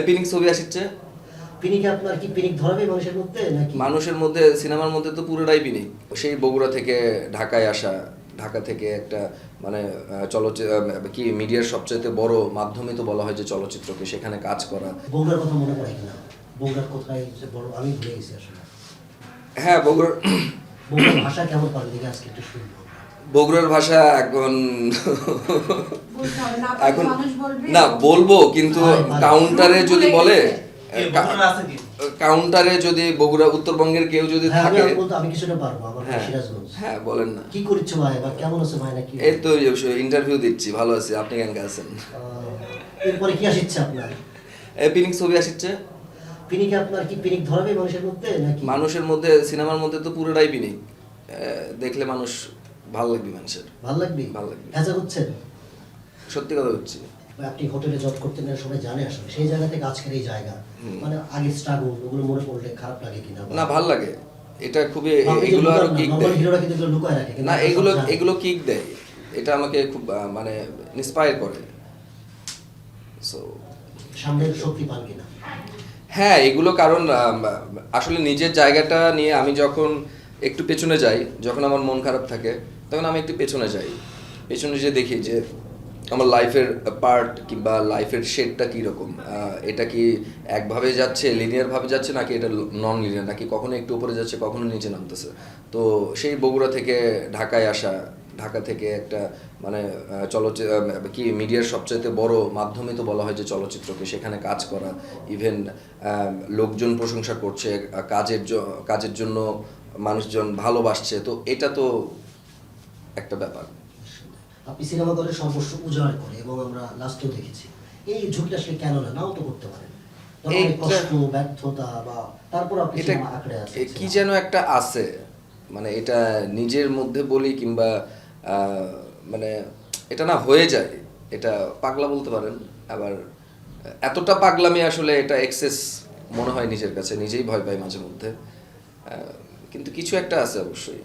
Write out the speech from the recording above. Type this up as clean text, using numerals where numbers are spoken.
পিনিক ছবি আসছে। পিনিকে আপনার কি পিনিক ধরাবে মানুষের মধ্যে নাকি? মানুষের মধ্যে, সিনেমার মধ্যে তো পুরোটাই পিনিক। সেই বগুড়া থেকে ঢাকায় আসা, ঢাকা থেকে একটা মানে চলচ্চিত্র কি মিডিয়ার সবচেয়ে বড় মাধ্যমে তো বলা হয় যে চলচ্চিত্রকে, সেখানে কাজ করা। বগুড়ার কথা মনে পড়ে কিনা? বগুড়ার কোথায় যে বড় আমি ভুলে গেছি আসলে। হ্যাঁ, বগুড়ার বগুড়ার ভাষা কেমন পারেন দেখে আজকে একটু শুনবো। বগুড়ার ভাষা এখন বলতে হবে না, এখন মানুষ বলবে। না বলবো, কিন্তু কাউন্টারে যদি বলে, বগুড়ার আছে কি? কাউন্টারে যদি বগুড়া উত্তরবঙ্গের কেউ যদি হ্যাঁ, থাকে, আমি কিছুটা পারবো। আমার হ্যাঁ সিরাজগঞ্জ। হ্যাঁ বলেন না। কি করছো ভাই? বা কেমন আছে ভাই? নাকি এই তো ইন্টারভিউ দিচ্ছি, ভালো আছি, আপনি কেমন আছেন? এরপরে কি আসছে আপনার? পিনিক ছবি আসছে। পিনিকে আপনার কি পিনিক ধরাবে মানুষের মধ্যে নাকি? মানুষের মধ্যে, সিনেমার মধ্যে তো পুরোটাই পিনিক। দেখলে মানুষ ভালো লাগবে, মানুষের ভালো লাগবে? ভালো লাগবে। হ্যাঁ হচ্ছেন। সত্যি কথা হচ্ছে। আপনি হোটেলে জব করতেন না, সবাই জানে আসলে সেই জায়গা থেকে আজকের এই জায়গা, মানে আগে স্ট্রাগল ওগুলো মনে পড়লে খারাপ লাগে কিনা? না, ভাল লাগে। এটা খুবই, আপনি যে এগুলো আরো লুকান না, কিক নরমাল দেয়। হিরোরা কিন্তু এগুলো লুকায় রাখে, কিন্তু না, আপনারা এগুলো সব জানেন। এগুলো কিক দেয়। এটা আমাকে খুব মানে ইন্সপায়ার করে। সো সামনের শক্তি পান কিনা? হ্যাঁ, এগুলো কারণ আসলে নিজের জায়গাটা নিয়ে আমি যখন একটু পেছনে যাই, যখন আমার মন খারাপ থাকে, তখন আমি একটু পেছনে যাই। পেছনে যে দেখি যে আমার লাইফের পার্ট কিংবা লাইফের শেডটা কীরকম, এটা কি একভাবে যাচ্ছে, লিনিয়ারভাবে যাচ্ছে, নাকি এটা নন লিনিয়ার, নাকি কখনো একটু উপরে যাচ্ছে, কখনো নিচে নামতেছে। তো সেই বগুড়া থেকে ঢাকায় আসা, ঢাকা থেকে একটা মানে চলচ্চিত্র কি মিডিয়ার সবচেয়ে বড় মাধ্যমে তো বলা হয় যে চলচ্চিত্রকে, সেখানে কাজ করা, ইভেন লোকজন প্রশংসা করছে, কাজের জন্য মানুষজন ভালোবাসছে, তো এটা তো একটা ব্যাপার। আপনি সিনেমা করে সর্বস্ব উজাড় করে, এবং আমরা লাস্টেও দেখেছি এই ঝুঁকিটা আসলে কেন না, নাও তো করতে পারেন। তখন অনেক কষ্ট, ব্যর্থতা, বা তারপর আপনি এটা সিনেমা আঁকড়ে আছেন। কি যেন একটা আছে, মানে এটা নিজের মধ্যে বলি কিংবা মানে এটা না হয়ে যায়, এটা পাগলা বলতে পারেন। আবার এতটা পাগলামি আসলে এটা এক্সেস মনে হয় নিজের কাছে, নিজেই ভয় পাই মাঝে মধ্যে। কিন্তু কিছু একটা আছে অবশ্যই।